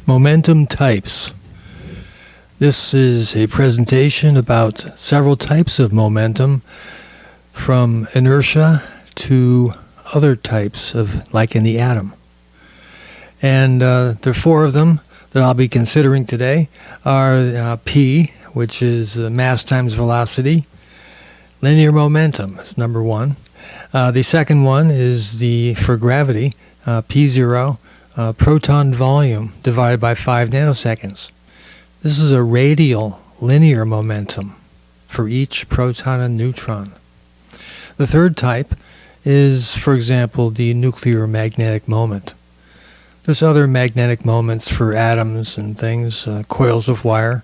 Momentum types. This is a presentation about several types of momentum, from inertia to other types of, like in the atom. And there are four of them that I'll be considering today are P, which is mass times velocity. Linear momentum is number one. The second one is for gravity, P0, proton volume divided by 5 nanoseconds. This is a radial linear momentum for each proton and neutron. The third type is, for example, the nuclear magnetic moment. There's other magnetic moments for atoms and things, coils of wire.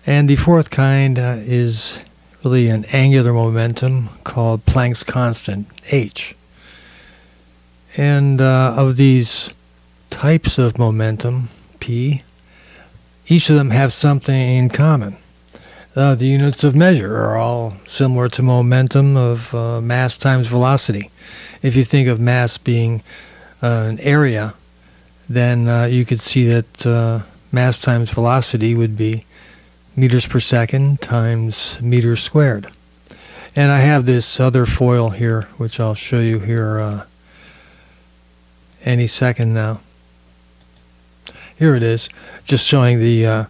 And the fourth kind is really an angular momentum called Planck's constant, H. And of these types of momentum, P, each of them have something in common. The units of measure are all similar to momentum of mass times velocity. If you think of mass being an area, then you could see that mass times velocity would be meters per second times meters squared. And I have this other foil here, which I'll show you here any second now. Here it is, just showing the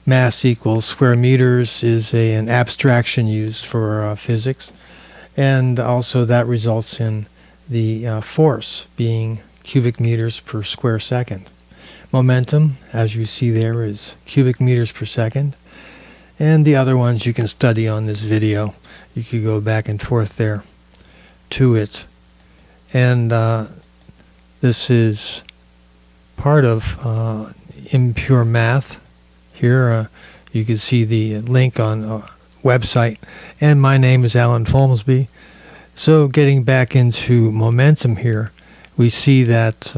mass equals square meters is an abstraction used for physics. And also that results in the force being cubic meters per square second. Momentum, as you see there, is cubic meters per second. And the other ones you can study on this video. You could go back and forth there to it. And this is part of impure math. Here you can see the link on a website. And my name is Alan Folmsby. So getting back into momentum here, we see that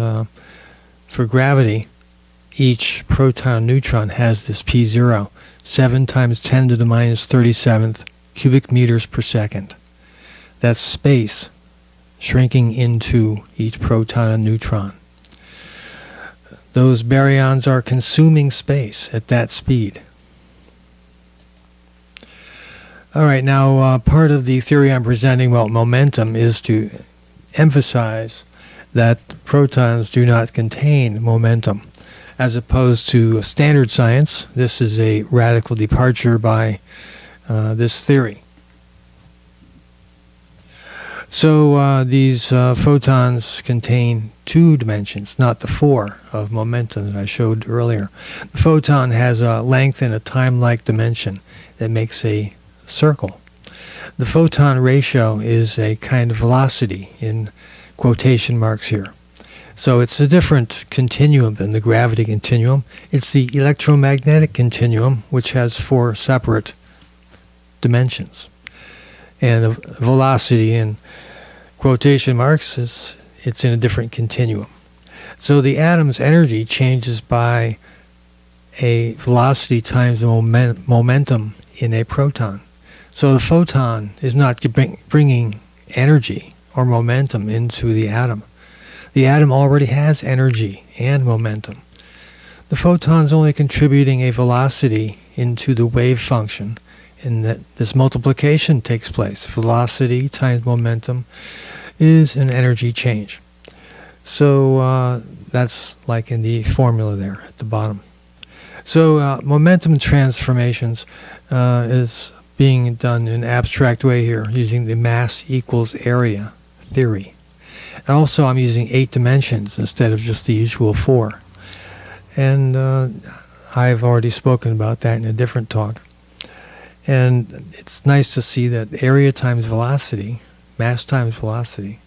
for gravity, each proton neutron has this P0, 7 times 10 to the minus 37th cubic meters per second. That's space shrinking into each proton and neutron. Those baryons are consuming space at that speed. All right, now part of the theory I'm presenting about momentum is to emphasize that protons do not contain momentum. As opposed to standard science, this is a radical departure by this theory. So these photons contain 2 dimensions, not the 4 of momentum that I showed earlier. The photon has a length and a time-like dimension that makes a circle. The photon ratio is a kind of velocity in quotation marks here. So it's a different continuum than the gravity continuum. It's the electromagnetic continuum, which has 4 separate dimensions. And the velocity in quotation marks it's in a different continuum. So the atom's energy changes by a velocity times the momentum in a proton. So the photon is not bringing energy or momentum into the atom. The atom already has energy and momentum. The photon's only contributing a velocity into the wave function, and that this multiplication takes place. Velocity times momentum is an energy change. So that's like in the formula there at the bottom. So momentum transformations is being done in an abstract way here using the mass equals area theory. And also I'm using 8 dimensions instead of just the usual 4. And I've already spoken about that in a different talk. And it's nice to see that area times velocity, mass times velocity,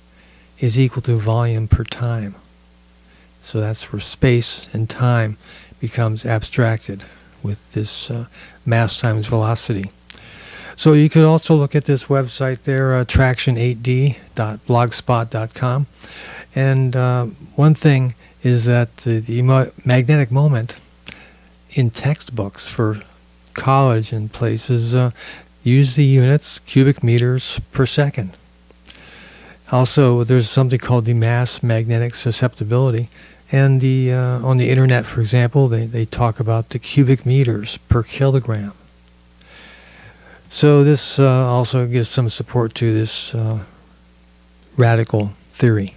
is equal to volume per time. So that's where space and time becomes abstracted with this mass times velocity. So you could also look at this website there, traction8d.blogspot.com. And one thing is that the magnetic moment in textbooks for college and places use the units cubic meters per second. Also, there's something called the mass magnetic susceptibility, And on the internet, for example, they talk about the cubic meters per kilogram. So this also gives some support to this radical theory.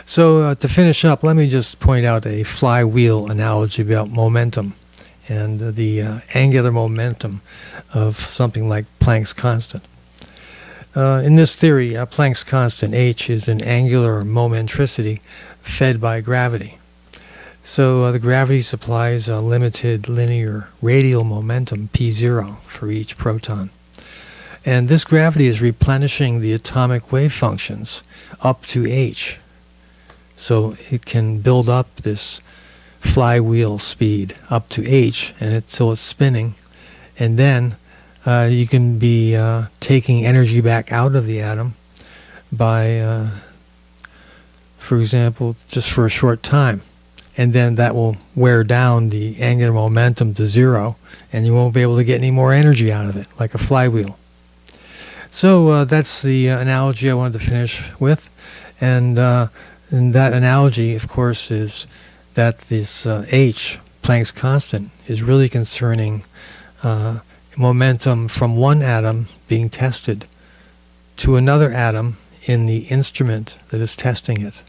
So to finish up, let me just point out a flywheel analogy about momentum and the angular momentum of something like Planck's constant. In this theory, Planck's constant, h, is an angular momentricity fed by gravity. So the gravity supplies a limited linear radial momentum, p0, for each proton. And this gravity is replenishing the atomic wave functions up to h. So it can build up this flywheel speed up to h, and until it's spinning. And then you can be taking energy back out of the atom by, for example, just for a short time. And then that will wear down the angular momentum to zero, and you won't be able to get any more energy out of it, like a flywheel. So that's the analogy I wanted to finish with. And that analogy, of course, is that this h, Planck's constant, is really concerning momentum from one atom being tested to another atom in the instrument that is testing it.